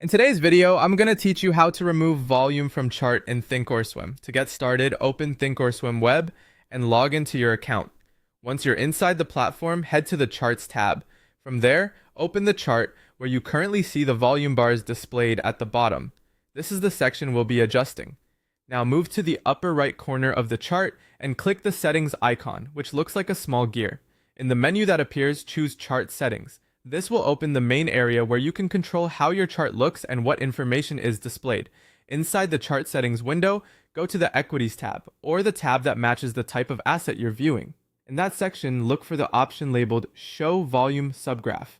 In today's video, I'm going to teach you how to remove volume from chart in Thinkorswim. To get started, open Thinkorswim web and log into your account. Once you're inside the platform, head to the Charts tab. From there, open the chart where you currently see the volume bars displayed at the bottom. This is the section we'll be adjusting. Now move to the upper right corner of the chart and click the settings icon, which looks like a small gear. In the menu that appears, choose Chart Settings. This will open the main area where you can control how your chart looks and what information is displayed. Inside the chart settings window, go to the Equities tab, or the tab that matches the type of asset you're viewing. In that section, look for the option labeled Show Volume Subgraph.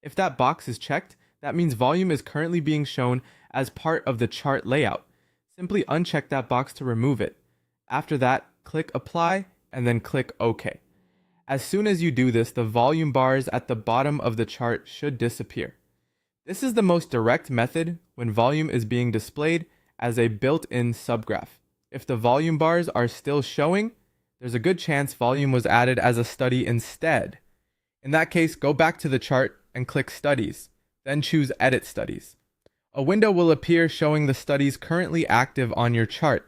If that box is checked, that means volume is currently being shown as part of the chart layout. Simply uncheck that box to remove it. After that, click Apply and then click OK. As soon as you do this, the volume bars at the bottom of the chart should disappear. This is the most direct method when volume is being displayed as a built-in subgraph. If the volume bars are still showing, there's a good chance volume was added as a study instead. In that case, go back to the chart and click Studies, then choose Edit Studies. A window will appear showing the studies currently active on your chart.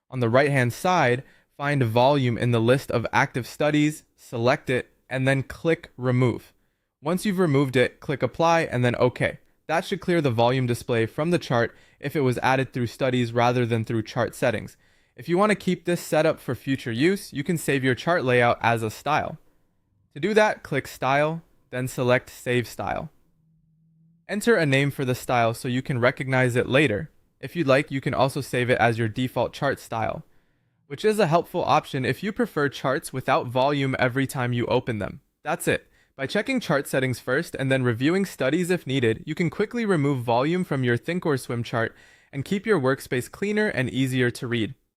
On the right-hand side, find volume in the list of active studies, select it, and then click Remove. Once you've removed it, click Apply and then OK. That should clear the volume display from the chart if it was added through studies rather than through chart settings. If you want to keep this set up for future use, you can save your chart layout as a style. To do that, click Style, then select Save Style. Enter a name for the style so you can recognize it later. If you'd like, you can also save it as your default chart style, which is a helpful option if you prefer charts without volume every time you open them. That's it. By checking chart settings first and then reviewing studies if needed, you can quickly remove volume from your Thinkorswim chart and keep your workspace cleaner and easier to read.